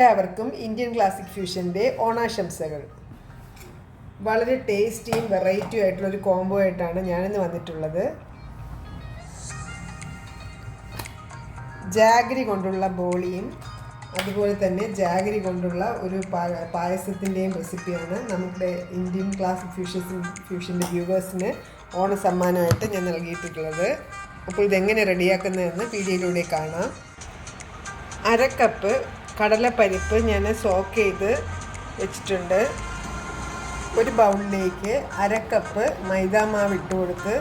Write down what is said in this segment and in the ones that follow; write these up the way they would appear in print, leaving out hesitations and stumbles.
എല്ലാവർക്കും Indian classic ഫ്യൂഷൻ്റെ ഓണാശംസകൾ. വളരെ ടേസ്റ്റിയും വെറൈറ്റിയും ആയിട്ടുള്ളൊരു കോംബോ ആയിട്ടാണ് ഞാനിന്ന് വന്നിട്ടുള്ളത്. ജാഗരി കൊണ്ടുള്ള ബോളിയും അതുപോലെ തന്നെ ജാഗരി കൊണ്ടുള്ള ഒരു പായസത്തിൻ്റെയും റെസിപ്പിയാണ് നമ്മുടെ ഇന്ത്യൻ ക്ലാസിക് ഫ്യൂഷൻ്റെ വ്യൂവേഴ്സിന് ഓണ സമ്മാനമായിട്ട് ഞാൻ നൽകിയിട്ടുള്ളത്. അപ്പോൾ ഇതെങ്ങനെ റെഡിയാക്കുന്നതെന്ന് വീഡിയോയിലൂടെ കാണാം. 1/2 കപ്പ് കടലപ്പരിപ്പ് ഞാൻ സോക്ക് ചെയ്ത് വെച്ചിട്ടുണ്ട്. ഒരു ബൗളിലേക്ക് 1/2 കപ്പ് മൈദാമാവ് ഇട്ട് കൊടുത്ത്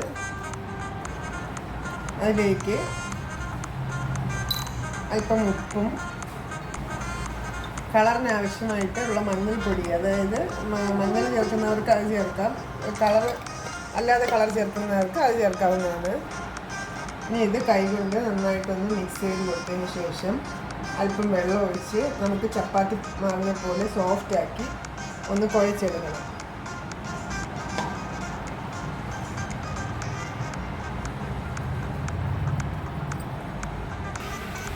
അതിലേക്ക് അല്പം ഉപ്പും കളറിന് ആവശ്യമായിട്ടുള്ള മഞ്ഞൾപ്പൊടി, അതായത് മഞ്ഞൾ ചേർക്കുന്നവർക്ക് അത് ചേർക്കാം, കളർ ചേർക്കുന്നവർക്ക് അത് ചേർക്കാവുന്നതാണ്. ഇനി ഇത് കൈകൊണ്ട് നന്നായിട്ടൊന്ന് മിക്സ് ചെയ്ത് കൊടുത്തതിന് ശേഷം അല്പം വെള്ളം ഒഴിച്ച് നമുക്ക് ചപ്പാത്തി മാവിനെ പോലെ സോഫ്റ്റാക്കി ഒന്ന് കുഴച്ചെടുക്കണം.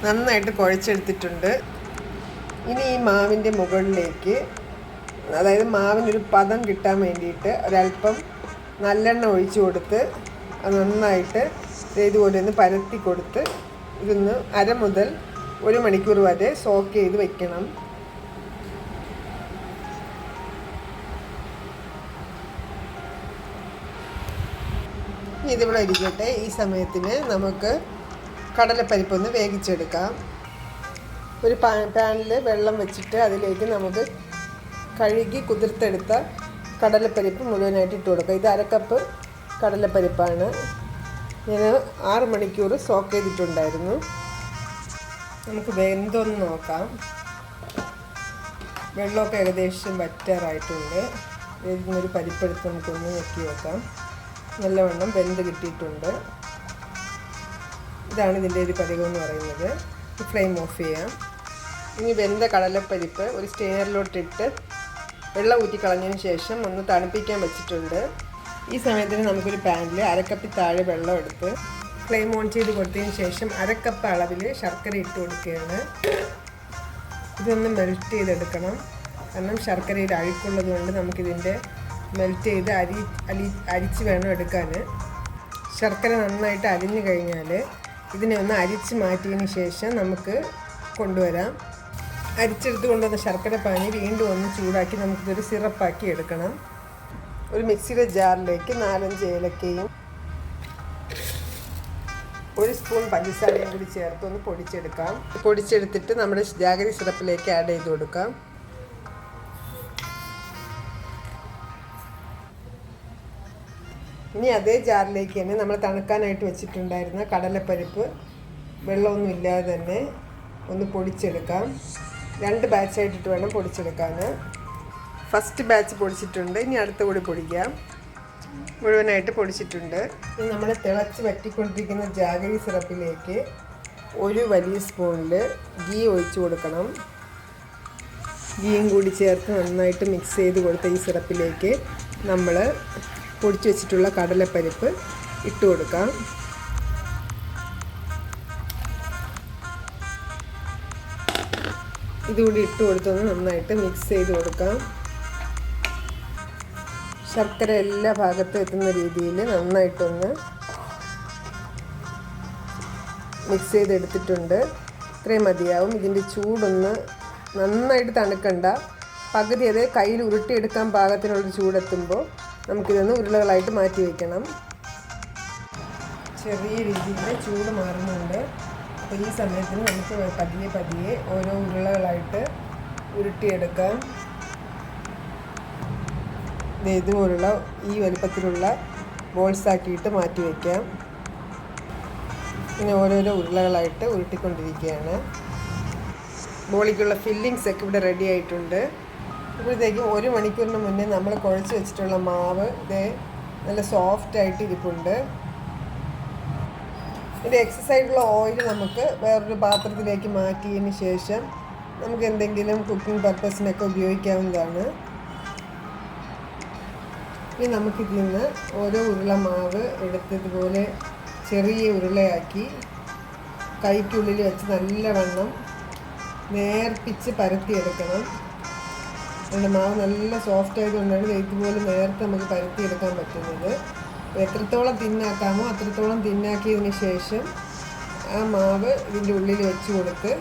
നന്നായിട്ട് കുഴച്ചെടുത്തിട്ടുണ്ട്. ഇനി ഈ മാവിൻ്റെ മുകളിലേക്ക്, അതായത് മാവിനൊരു പദം കിട്ടാൻ വേണ്ടിയിട്ട് ഒരല്പം നല്ലെണ്ണ ഒഴിച്ചു കൊടുത്ത് അത് നന്നായിട്ട് ഇതുപോലെ ഒന്ന് പരത്തി കൊടുത്ത് ഇതൊന്ന് 1/2 മുതൽ 1 മണിക്കൂർ വരെ സോക്ക് ചെയ്ത് വെക്കണം. ഇതിവിടെ ഇരിക്കട്ടെ. ഈ സമയത്തിന് നമുക്ക് കടലപ്പരിപ്പൊന്ന് വേവിച്ചെടുക്കാം. ഒരു പാനിൽ വെള്ളം വെച്ചിട്ട് അതിലേക്ക് നമുക്ക് കഴുകി കുതിർത്തെടുത്ത കടലപ്പരിപ്പ് മുഴുവനായിട്ട് ഇട്ട് കൊടുക്കാം. ഇത് 1/2 കപ്പ് കടലപ്പരിപ്പാണ്. ഞാൻ 6 മണിക്കൂർ സോക്ക് ചെയ്തിട്ടുണ്ടായിരുന്നു. നമുക്ക് വെന്തൊന്ന് നോക്കാം. വെള്ളമൊക്കെ ഏകദേശം വറ്റാറായിട്ടുണ്ട്. ഇതിനൊരു പരിപ്പെടുത്ത് നമുക്കൊന്ന് ഞെക്കി വെക്കാം. നല്ലവണ്ണം വെന്ത് കിട്ടിയിട്ടുണ്ട്. ഇതാണ് ഇതിൻ്റെ ഒരു പരുവം എന്ന് പറയുന്നത്. ഫ്ലെയിം ഓഫ് ചെയ്യാം. ഇനി വെന്ത കടലപ്പരിപ്പ് ഒരു സ്റ്റെയിനറിലോട്ടിട്ട് വെള്ളം ഊറ്റിക്കളഞ്ഞതിന് ശേഷം ഒന്ന് തണുപ്പിക്കാൻ വെച്ചിട്ടുണ്ട്. ഈ സമയത്തിന് നമുക്കൊരു പാനിൽ 1/2 കപ്പിൽ താഴെ വെള്ളം എടുത്ത് ഫ്ലെയിം ഓൺ ചെയ്ത് കൊടുത്തതിന് ശേഷം 1/2 കപ്പ് അളവിൽ ശർക്കര ഇട്ട് കൊടുക്കുകയാണ്. ഇതൊന്ന് മെൽറ്റ് ചെയ്തെടുക്കണം. കാരണം ശർക്കരയിൽ അഴുക്കുള്ളത് കൊണ്ട് നമുക്കിതിൻ്റെ മെൽറ്റ് ചെയ്ത് അരിച്ച് വേണം എടുക്കാൻ. ശർക്കര നന്നായിട്ട് അരിഞ്ഞു കഴിഞ്ഞാൽ ഇതിനെ ഒന്ന് അരിച്ച് മാറ്റിയതിന് ശേഷം നമുക്ക് കൊണ്ടുവരാം. അരിച്ചെടുത്ത് കൊണ്ടുവന്ന ശർക്കര പാനി വീണ്ടും ഒന്ന് ചൂടാക്കി നമുക്കിതൊരു സിറപ്പാക്കി എടുക്കണം. ഒരു മിക്സിയുടെ ജാറിലേക്ക് 4-5 ഏലക്കയും 1 സ്പൂൺ പഞ്ചസാരയും കൂടി ചേർത്ത് ഒന്ന് പൊടിച്ചെടുക്കാം. പൊടിച്ചെടുത്തിട്ട് നമ്മുടെ ജാഗരി സിറപ്പിലേക്ക് ആഡ് ചെയ്ത് കൊടുക്കാം. ഇനി അതേ ജാറിലേക്ക് തന്നെ നമ്മൾ തണുക്കാനായിട്ട് വെച്ചിട്ടുണ്ടായിരുന്ന കടലപ്പരിപ്പ് വെള്ളമൊന്നും ഇല്ലാതെ തന്നെ ഒന്ന് പൊടിച്ചെടുക്കാം. 2 ബാച്ചായിട്ടിട്ട് വേണം പൊടിച്ചെടുക്കാൻ. First batch പൊടിച്ചിട്ടുണ്ട്. ഇനി അടുത്ത കൂടി പൊടിക്കാം. മുഴുവനായിട്ട് പൊടിച്ചിട്ടുണ്ട്. ഇനി നമ്മൾ തിളച്ച് വറ്റിക്കൊണ്ടിരിക്കുന്ന ജാഗരി സിറപ്പിലേക്ക് 1 വലിയ സ്പൂണിൽ ഗീ ഒഴിച്ചു കൊടുക്കണം. ഗീയും കൂടി ചേർത്ത് നന്നായിട്ട് മിക്സ് ചെയ്ത് കൊടുത്ത ഈ സിറപ്പിലേക്ക് നമ്മൾ പൊടിച്ചു വെച്ചിട്ടുള്ള കടലപ്പരിപ്പ് ഇട്ട് കൊടുക്കാം. ഇതുകൂടി ഇട്ട് കൊടുത്തൊന്ന് നന്നായിട്ട് മിക്സ് ചെയ്ത് കൊടുക്കാം. ശർക്കര എല്ലാ ഭാഗത്തും എത്തുന്ന രീതിയിൽ നന്നായിട്ടൊന്ന് മിക്സ് ചെയ്തെടുത്തിട്ടുണ്ട്. ഇത്രയും മതിയാവും. ഇതിൻ്റെ ചൂടൊന്ന് നന്നായിട്ട് തണുക്കണ്ട. പകുതി അത് കയ്യിൽ ഉരുട്ടിയെടുക്കാൻ പാകത്തിനുള്ളൊരു ചൂടെത്തുമ്പോൾ നമുക്കിതൊന്ന് ഉരുളകളായിട്ട് മാറ്റി വയ്ക്കണം. ചെറിയ രീതിയിൽ ചൂട് മാറുന്നുണ്ട്. അപ്പോൾ ഈ സമയത്തിന് നമുക്ക് പതിയെ ഓരോ ഉരുളകളായിട്ട് ഉരുട്ടിയെടുക്കാം. ഇതുപോലുള്ള ഈ വലുപ്പത്തിലുള്ള ബോൾസ് ആക്കിയിട്ട് മാറ്റി വയ്ക്കാം. ഇങ്ങനെ ഓരോരോ ഉരുളകളായിട്ട് ഉരുട്ടിക്കൊണ്ടിരിക്കുകയാണ്. ബോളിക്കുള്ള ഫില്ലിങ്സ് ഒക്കെ ഇവിടെ റെഡി ആയിട്ടുണ്ട്. ഇപ്പോഴത്തേക്കും 1 മണിക്കൂറിന് മുന്നേ നമ്മൾ കുഴച്ച് വെച്ചിട്ടുള്ള മാവ് ഇത് നല്ല സോഫ്റ്റായിട്ട് ഇരിപ്പുണ്ട്. ഇത് എക്സസ് ആയിട്ടുള്ള ഓയിൽ നമുക്ക് വേറൊരു പാത്രത്തിലേക്ക് മാറ്റിയതിന് ശേഷം നമുക്ക് എന്തെങ്കിലും കുക്കിംഗ് പർപ്പസിനൊക്കെ ഉപയോഗിക്കാവുന്നതാണ്. ഇനി നമുക്കിതിൽ നിന്ന് ഓരോ ഉരുള മാവ് എടുത്തതുപോലെ ചെറിയ ഉരുളയാക്കി കൈക്കുള്ളിൽ വെച്ച് നല്ലവണ്ണം നേർപ്പിച്ച് പരത്തിയെടുക്കണം. അതിൻ്റെ മാവ് നല്ല സോഫ്റ്റ് ആയതുകൊണ്ടാണ് ഇതുപോലെ നേരത്തെ നമുക്ക് പരത്തിയെടുക്കാൻ പറ്റുന്നത്. എത്രത്തോളം തിന്നാക്കാമോ അത്രത്തോളം തിന്നാക്കിയതിന് ശേഷം ആ മാവ് ഇതിൻ്റെ ഉള്ളിൽ വെച്ച് കൊടുത്ത്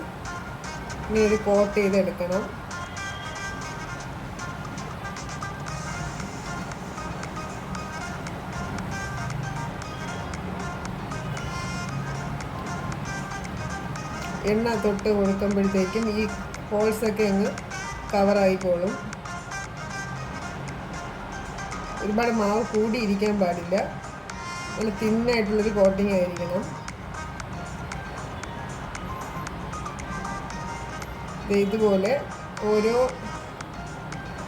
ഇനി ഒരു കോട്ട് ചെയ്തെടുക്കണം. എണ്ണ തൊട്ട് കൊടുക്കുമ്പോഴത്തേക്കും ഈ ഹോൾസൊക്കെ അങ്ങ് കവറായിക്കോളും. ഒരുപാട് മാവ് കൂടിയിരിക്കാൻ പാടില്ല, നല്ല തിന്നായിട്ടുള്ളൊരു കോട്ടിങ് ആയിരിക്കണം. ഇതുപോലെ ഓരോ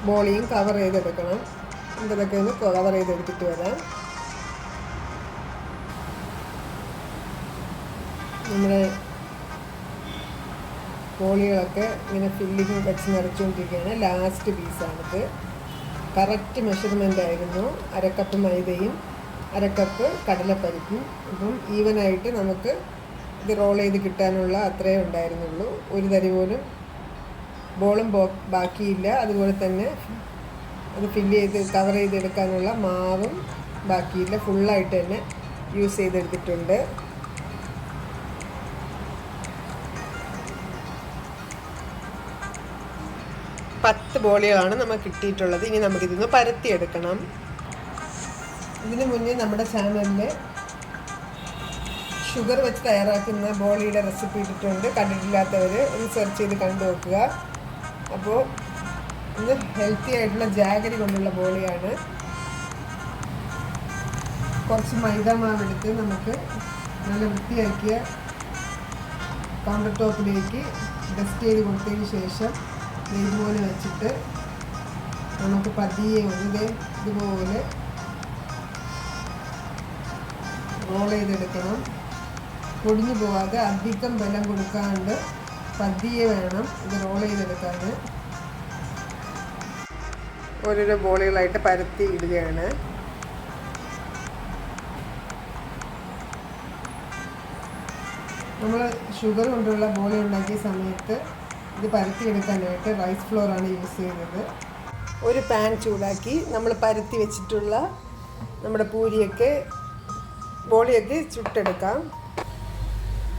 ബോളിയും കവർ ചെയ്തെടുക്കണം. ഇതൊക്കെ ഒന്ന് കവർ ചെയ്തെടുത്തിട്ട് വരാം. നമ്മുടെ ബോളികളൊക്കെ ഇങ്ങനെ ഫില്ലിങ് വെച്ച് നിറച്ചുകൊണ്ടിരിക്കുകയാണ്. ലാസ്റ്റ് പീസാണിത്. കറക്റ്റ് മെഷർമെൻ്റ് ആയിരുന്നു. 1/2 കപ്പ് മൈദയും 1/2 കപ്പ് കടലപ്പരിപ്പും. അപ്പം ഈവനായിട്ട് നമുക്ക് ഇത് റോൾ ചെയ്ത് കിട്ടാനുള്ള അത്രയേ ഉണ്ടായിരുന്നുള്ളൂ. ഒരു തരി പോലും ബോളും ബാക്കിയില്ല. അതുപോലെ തന്നെ അത് ഫില്ല് ചെയ്ത് കവർ ചെയ്തെടുക്കാനുള്ള മാവും ബാക്കിയില്ല. ഫുള്ളായിട്ട് തന്നെ യൂസ് ചെയ്തെടുത്തിട്ടുണ്ട്. പത്ത് ബോളികളാണ് നമുക്ക് കിട്ടിയിട്ടുള്ളത്. ഇനി നമുക്കിതൊന്ന് പരത്തിയെടുക്കണം. ഇതിനു മുന്നേ നമ്മുടെ ചാനലിൽ ഷുഗർ വെച്ച് തയ്യാറാക്കുന്ന ബോളിയുടെ റെസിപ്പി ഇട്ടിട്ടുണ്ട്. കണ്ടിട്ടില്ലാത്തവർ ഒന്ന് സെർച്ച് ചെയ്ത് കണ്ടു നോക്കുക. അപ്പോൾ ഇത് ഹെൽത്തി ആയിട്ടുള്ള ജാഗരി കൊണ്ടുള്ള ബോളിയാണ്. കുറച്ച് മൈദ മാവെടുത്ത് നമുക്ക് നല്ല വൃത്തിയാക്കിയ കൗണ്ടർ ടോപ്പിലേക്ക് ഡസ്റ്റ് ചെയ്ത് കൊടുത്തതിന് ശേഷം ഇതുപോലെ വെച്ചിട്ട് നമുക്ക് പതിയെ ഇതുപോലെ റോൾ ചെയ്തെടുക്കണം. പൊടിഞ്ഞു പോവാതെ അധികം ബലം കൊടുക്കാണ്ട് പതിയെ വേണം ഇത് റോൾ ചെയ്തെടുക്കാൻ. ഓരോരോ ബോളുകളായിട്ട് പരത്തി ഇടുകയാണ്. നമ്മൾ ഷുഗർ കൊണ്ടുള്ള ബോളി ഉണ്ടാക്കിയ സമയത്ത് ഇത് പരത്തിയെടുക്കാനായിട്ട് റൈസ് ഫ്ലോറാണ് യൂസ് ചെയ്യുന്നത്. ഒരു പാൻ ചൂടാക്കി നമ്മൾ പരത്തി വെച്ചിട്ടുള്ള നമ്മുടെ ബോളിയൊക്കെ ചുട്ടെടുക്കാം.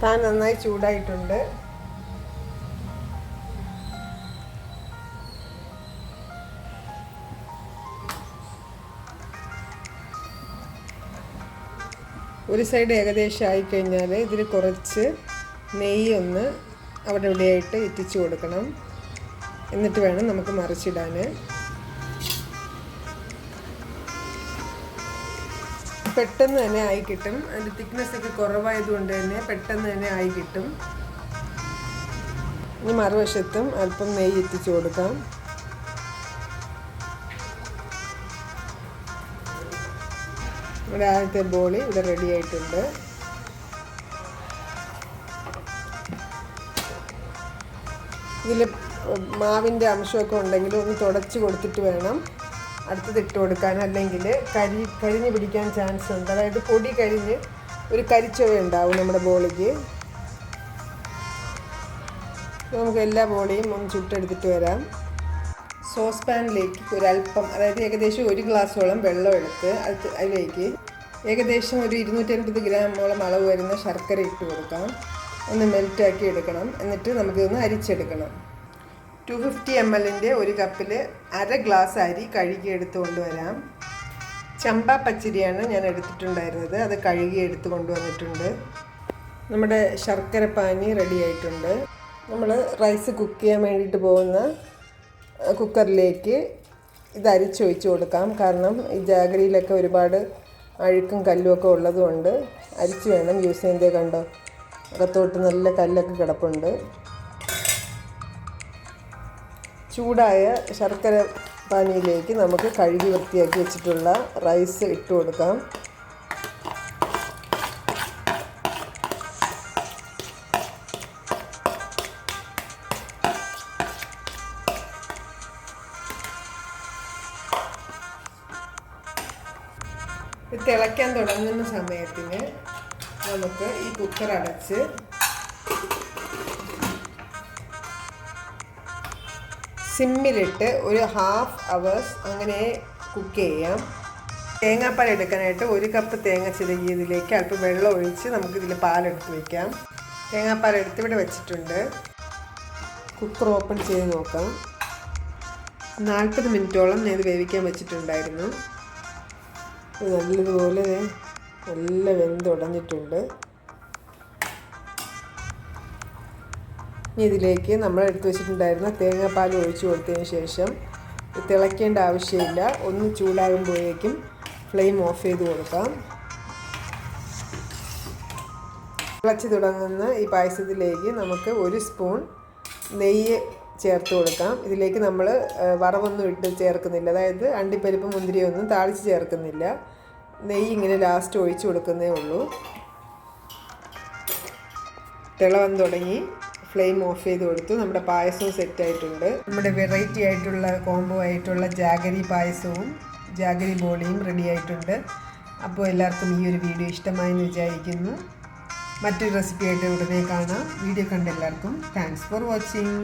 പാൻ നന്നായി ചൂടായിട്ടുണ്ട്. ഒരു സൈഡ് ഏകദേശം ആയിക്കഴിഞ്ഞാൽ ഇതിൽ കുറച്ച് നെയ്യൊന്ന് അവിടെ ഇവിടെയായിട്ട് ഇറ്റിച്ചു കൊടുക്കണം. എന്നിട്ട് വേണം നമുക്ക് മറിച്ചിടാൻ. പെട്ടെന്ന് തന്നെ ആയി കിട്ടും. അതിൻ്റെ തിക്നെസ്സൊക്കെ കുറവായതുകൊണ്ട് തന്നെ പെട്ടെന്ന് തന്നെ ആയി കിട്ടും. ഇനി മറുവശത്തും അല്പം നെയ്യ് ഇറ്റിച്ചു കൊടുക്കാം. ഇവിടെ ആദ്യത്തെ ബോളി ഇവിടെ റെഡി ആയിട്ടുണ്ട്. ഇതിൽ മാവിൻ്റെ അംശമൊക്കെ ഉണ്ടെങ്കിൽ ഒന്ന് തുടച്ച് കൊടുത്തിട്ട് വേണം അടുത്തത് ഇട്ട് കൊടുക്കാൻ. അല്ലെങ്കിൽ കരിഞ്ഞ് പിടിക്കാൻ ചാൻസ് ഉണ്ട്. അതായത് പൊടി കരിഞ്ഞ് ഒരു കരിച്ചവ ഉണ്ടാവും നമ്മുടെ ബോളിക്ക്. നമുക്ക് എല്ലാ ബോളിയും ഒന്ന് ചുട്ടെടുത്തിട്ട് വരാം. സോസ് പാനിലേക്ക് ഒരല്പം, അതായത് ഏകദേശം 1 ഗ്ലാസ്സോളം വെള്ളം എടുത്ത് അതിലേക്ക് ഏകദേശം ഒരു 250 ഗ്രാമോളം അളവ് വരുന്ന ശർക്കര ഇട്ട് കൊടുക്കാം. ഒന്ന് മെൽറ്റാക്കി എടുക്കണം. എന്നിട്ട് നമുക്കിതൊന്ന് അരിച്ചെടുക്കണം. 250 ml 1 കപ്പിൽ 1/2 ഗ്ലാസ് അരി കഴുകി എടുത്ത് കൊണ്ടുവരാം. ചമ്പ പച്ചരിയാണ് ഞാൻ എടുത്തിട്ടുണ്ടായിരുന്നത്. അത് കഴുകി എടുത്ത് കൊണ്ടുവന്നിട്ടുണ്ട്. നമ്മുടെ ശർക്കര പാനി റെഡി ആയിട്ടുണ്ട്. നമ്മൾ റൈസ് കുക്ക് ചെയ്യാൻ വേണ്ടിയിട്ട് പോകുന്ന കുക്കറിലേക്ക് ഇത് അരിച്ചൊഴിച്ച് കൊടുക്കാം. കാരണം ഈ ജാഗരിയിലൊക്കെ ഒരുപാട് അഴുക്കും കല്ലുമൊക്കെ ഉള്ളതുകൊണ്ട് അരിച്ച് വേണം യൂസ് ചെയ്യുന്നത്. കണ്ടോ, അകത്തോട്ട് നല്ല കല്ലൊക്കെ കിടപ്പുണ്ട്. ചൂടായ ശർക്കര പാനിയിലേക്ക് നമുക്ക് കഴുകി വൃത്തിയാക്കി വെച്ചിട്ടുള്ള റൈസ് ഇട്ട് കൊടുക്കാം. തിളയ്ക്കാൻ തുടങ്ങുന്ന സമയത്തിന് നമുക്ക് ഈ കുക്കർ അടച്ച് സിമ്മിലിട്ട് ഒരു 1/2 hours അങ്ങനെ കുക്ക് ചെയ്യാം. തേങ്ങാപ്പാൽ എടുക്കാനായിട്ട് 1 കപ്പ് തേങ്ങ ചിരകിയതിലേക്ക് അല്പം വെള്ളം ഒഴിച്ച് നമുക്കിതിൽ പാലെടുത്ത് വയ്ക്കാം. തേങ്ങാപ്പാൽ എടുത്ത് ഇവിടെ വെച്ചിട്ടുണ്ട്. കുക്കർ ഓപ്പൺ ചെയ്ത് നോക്കാം. 40 മിനിറ്റോളം ഞാൻ ഇത് വേവിക്കാൻ വെച്ചിട്ടുണ്ടായിരുന്നു. നല്ലതുപോലെ നല്ല വെന്തുടഞ്ഞിട്ടുണ്ട്. ഇനി ഇതിലേക്ക് നമ്മൾ എടുത്തു വെച്ചിട്ടുണ്ടായിരുന്ന തേങ്ങാപ്പാൽ ഒഴിച്ചു കൊടുത്തതിന് ശേഷം തിളയ്ക്കേണ്ട ആവശ്യമില്ല. ഒന്ന് ചൂടാകുമ്പോഴേക്കും ഫ്ലെയിം ഓഫ് ചെയ്ത് കൊടുക്കാം. തിളച്ച് തുടങ്ങുന്ന ഈ പായസത്തിലേക്ക് നമുക്ക് 1 സ്പൂൺ നെയ്യ് ചേർത്ത് കൊടുക്കാം. ഇതിലേക്ക് നമ്മൾ വറവൊന്നും ഇട്ട് ചേർക്കുന്നില്ല, അതായത് അണ്ടിപ്പരിപ്പ് മുന്തിരിയൊന്നും താളിച്ച് ചേർക്കുന്നില്ല. നെയ്യ് ഇങ്ങനെ ലാസ്റ്റ് ഒഴിച്ച് കൊടുക്കുന്നേ ഉള്ളൂ. തിളവന്ന് തുടങ്ങി, ഫ്ലെയിം ഓഫ് ചെയ്ത് കൊടുത്തു. നമ്മുടെ പായസവും സെറ്റായിട്ടുണ്ട്. നമ്മുടെ വെറൈറ്റി ആയിട്ടുള്ള കോംബോ ആയിട്ടുള്ള ജാഗരി പായസവും ജാഗരി ബോളിയും റെഡി ആയിട്ടുണ്ട്. അപ്പോൾ എല്ലാവർക്കും ഈ ഒരു വീഡിയോ ഇഷ്ടമായെന്ന് വിചാരിക്കുന്നു. മറ്റൊരു റെസിപ്പി ആയിട്ട് ഉടനെ കാണാം. വീഡിയോ കണ്ട എല്ലാവർക്കും താങ്ക്സ് ഫോർ വാച്ചിങ്.